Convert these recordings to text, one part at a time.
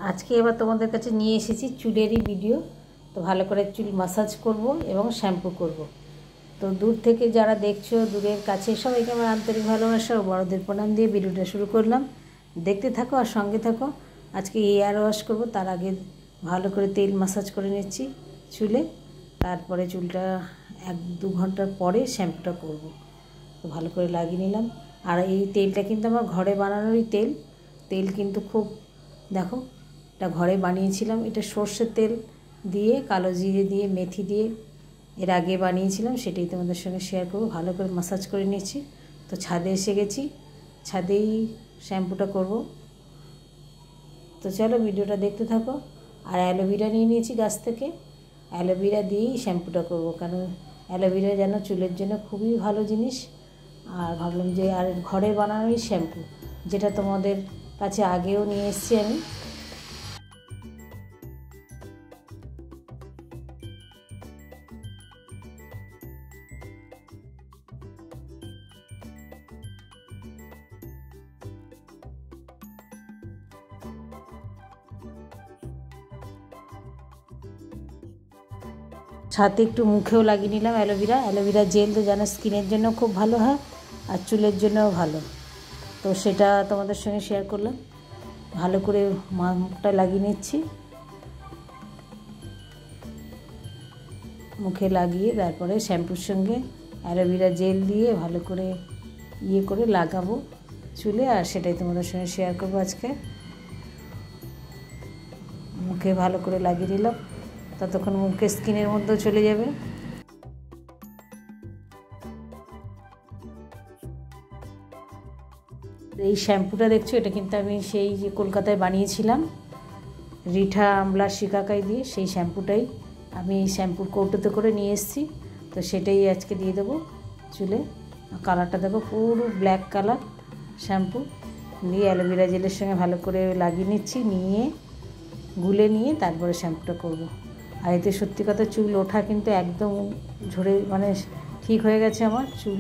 আজকে এবার তোমাদের কাছে নিয়ে এসেছি চুলেরই ভিডিও। তো ভালো করে চুল ম্যাসাজ করব এবং শ্যাম্পু করব। তো দূর থেকে যারা দেখছো, দূরের কাছে, সবাইকে আমার আন্তরিক ভালোবাসা ও বড়দের প্রণাম দিয়ে ভিডিওটা শুরু করলাম। দেখতে থাকো আর সঙ্গে থাকো। আজকে হেয়ার ওয়াশ করব, তার আগে ভালো করে তেল ম্যাসাজ করে নিচ্ছি চুলে। তারপরে চুলটা 1-2 ঘন্টা পরে শ্যাম্পুটা করব। তো ভালো করে লাগিয়ে নিলাম। আর এই তেলটা কিন্তু আমার ঘরে বানানোরই তেল কিন্তু খুব, দেখো এটা ঘরে বানিয়েছিলাম। এটা সর্ষের তেল দিয়ে, কালো জিরে দিয়ে, মেথি দিয়ে এর আগে বানিয়েছিলাম, সেটাই তোমাদের সঙ্গে শেয়ার করব। ভালো করে ম্যাসাজ করে নিচ্ছি। তো ছাদে এসে গেছি, ছাদেই শ্যাম্পুটা করব। তো চলো ভিডিওটা দেখতে থাকো। আর অ্যালোভেরা নিয়ে নিয়েছি গাছ থেকে, অ্যালোভেরা দিয়েই শ্যাম্পুটা করব, কারণ অ্যালোভেরা যেন চুলের জন্য খুবই ভালো জিনিস। আর ভাবলাম যে আর ঘরে বানানোই শ্যাম্পু, যেটা তোমাদের কাছে আগেও নিয়ে এসেছি আমি। সাথে একটু মুখেও লাগিয়ে নিলাম অ্যালোভেরা জেল। তো জানো স্কিনের জন্য খুব ভালো হয় আর চুলের জন্যও ভালো। তো সেটা তোমাদের সঙ্গে শেয়ার করলাম। ভালো করে মুখটা লাগিয়ে নিচ্ছি। মুখে লাগিয়ে তারপরে শ্যাম্পুর সঙ্গে অ্যালোভেরা জেল দিয়ে ভালো করে করে লাগাবো চুলে। আর সেটাই তোমাদের সঙ্গে শেয়ার করবো আজকে। মুখে ভালো করে লাগিয়ে দিলাম, ততক্ষণ মুখে স্কিনের মধ্যেও চলে যাবে। এই শ্যাম্পুটা দেখছো, এটা কিন্তু আমি সেই যে কলকাতায় বানিয়েছিলাম রিঠা আমলা শিকাকাই দিয়ে, সেই শ্যাম্পুটাই আমি এই শ্যাম্পুর কৌটোতে করে নিয়ে এসেছি। তো সেটাই আজকে দিয়ে দেবো চুলে। কালারটা দেখো পুরো ব্ল্যাক কালার। শ্যাম্পু দিয়ে অ্যালোভেরা জেলের সঙ্গে ভালো করে লাগিয়ে নিচ্ছি, নিয়ে গুলে নিয়ে তারপরে শ্যাম্পুটা করব। আর এতে সত্যি কথা চুল ওঠা কিন্তু একদম ঝরে, মানে ঠিক হয়ে গেছে। আমার চুল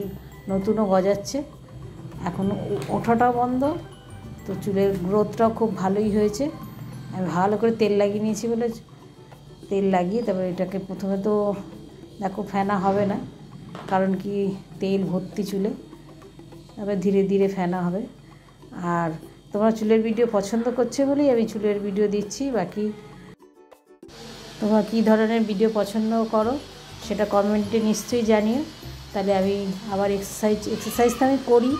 নতুনও গজাচ্ছে, এখন ওঠাটাও বন্ধ। তো চুলের গ্রোথটাও খুব ভালোই হয়েছে। আমি ভালো করে তেল লাগিয়ে নিয়েছি বলে, তেল লাগিয়ে তারপরে এটাকে প্রথমে তো দেখো ফেনা হবে না, কারণ কি তেল ভর্তি চুলে, তারপরে ধীরে ধীরে ফেনা হবে। আর তোমরা চুলের ভিডিও পছন্দ করছে বলেই আমি চুলের ভিডিও দিচ্ছি। বাকি তোমরা কী ধরনের ভিডিও পছন্দ করো সেটা কমেন্টে নিশ্চয়ই জানিও। তাহলে আমি আবার এক্সারসাইজ তো আমি করি,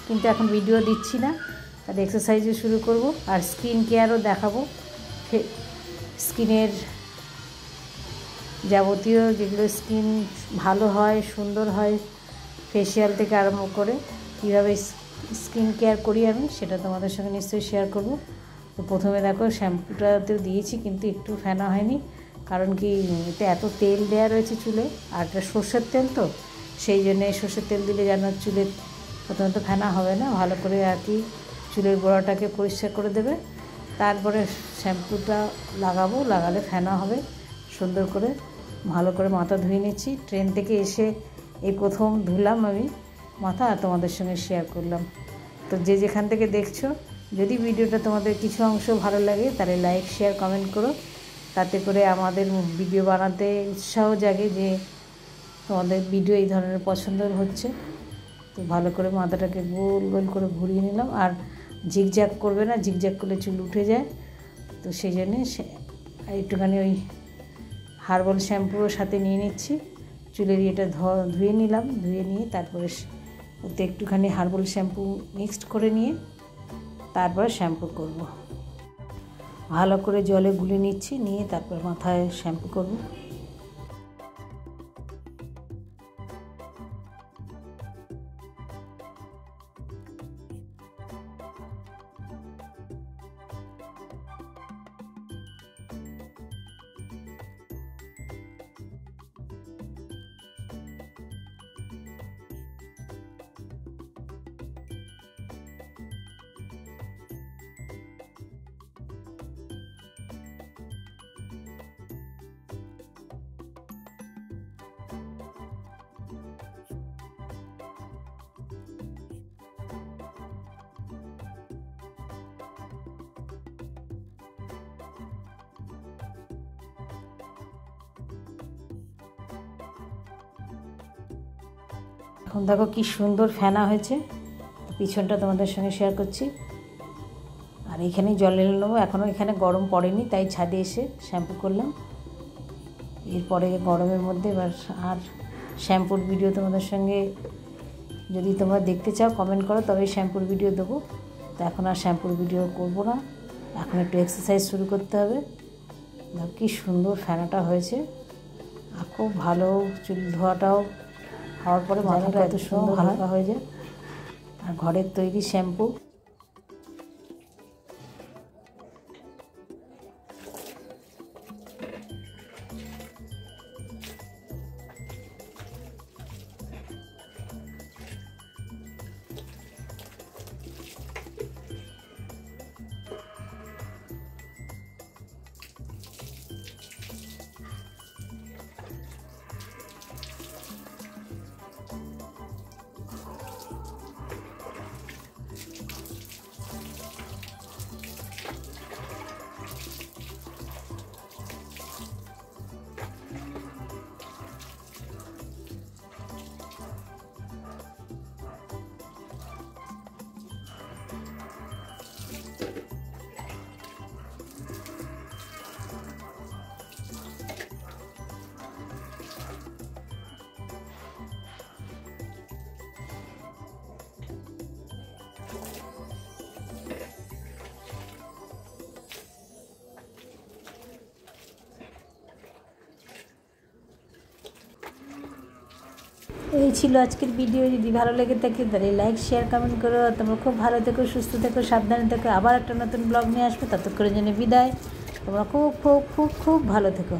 কিন্তু এখন ভিডিও দিচ্ছি না। তাহলে এক্সারসাইজও শুরু করব। আর স্কিন কেয়ারও দেখাবো, স্কিনের যাবতীয় যেগুলো স্কিন ভালো হয়, সুন্দর হয়, ফেসিয়াল থেকে আরম্ভ করে কীভাবে স্কিন কেয়ার করি আমি, সেটা তোমাদের সঙ্গে নিশ্চয়ই শেয়ার করব। তো প্রথমে দেখো শ্যাম্পুটাতেও দিয়েছি, কিন্তু একটু ফেনা হয়নি, কারণ কি এতে এত তেল দেওয়া রয়েছে চুলে। আর এটা সর্ষের তেল, তো সেই জন্যে সর্ষের তেল দিলে যেন চুলে প্রথমে তো ফেনা হবে না। ভালো করে আর কি চুলের গোড়াটাকে পরিষ্কার করে দেবে, তারপরে শ্যাম্পুটা লাগাবো, লাগালে ফেনা হবে সুন্দর করে। ভালো করে মাথা ধুয়ে নিচ্ছি, ট্রেন থেকে এসে এই প্রথম ধুলাম আমি মাথা, আর তোমাদের সঙ্গে শেয়ার করলাম। তো যে যেখান থেকে দেখছো, যদি ভিডিওটা তোমাদের কিছু অংশ ভালো লাগে তাহলে লাইক, শেয়ার, কমেন্ট করো। তাতে করে আমাদের ভিডিও বানাতে উৎসাহ জাগে যে তোমাদের ভিডিও এই ধরনের পছন্দের হচ্ছে। তো ভালো করে মাথাটাকে গোল গোল করে ঘুরিয়ে নিলাম। আর ঝিকঝ্যাক করবে না, ঝিকঝ্যাক করলে চুল উঠে যায়। তো সেই জন্যে একটুখানি ওই হার্বাল শ্যাম্পুর সাথে নিয়ে নিচ্ছি। চুলের এটা ধুয়ে নিলাম, ধুয়ে নিয়ে তারপরে ওতে একটুখানি হার্বাল শ্যাম্পু মিক্সড করে নিয়ে তারপরে শ্যাম্পু করব। ভালো করে জলে গুলে নিচ্ছি, নিয়ে তারপর মাথায় শ্যাম্পু করব। এখন দেখো কি সুন্দর ফেনা হয়েছে, পিছনটা তোমাদের সঙ্গে শেয়ার করছি। আর এখানেই জল ঢেলে নেবো, এখনও এখানে গরম পড়েনি তাই ছাদে এসে শ্যাম্পু করলাম। এরপরে গরমের মধ্যে এবার আর শ্যাম্পুর ভিডিও তোমাদের সঙ্গে যদি তোমরা দেখতে চাও কমেন্ট করো, তবে শ্যাম্পুর ভিডিও দেবো। তো এখন আর শ্যাম্পুর ভিডিও করবো না, এখন একটু এক্সারসাইজ শুরু করতে হবে। কি সুন্দর ফেনাটা হয়েছে, আর খুব ভালো চুল ধোয়াটাও হওয়ার পরে মাথাটা এত সুন্দর হালকা হয়ে যায়। আর ঘরের তৈরি শ্যাম্পু। এই ছিল আজকের ভিডিও। যদি ভালো লেগে থাকে তাহলে লাইক শেয়ার কমেন্ট করো। তোমরা খুব ভালো থেকো, সুস্থ থেকো, সাবধানে থেকো। আবার একটা নতুন ব্লগ নিয়ে আসবে, ততক্ষণের জন্য বিদায়। তোমরা খুব খুব খুব খুব ভালো থেকো।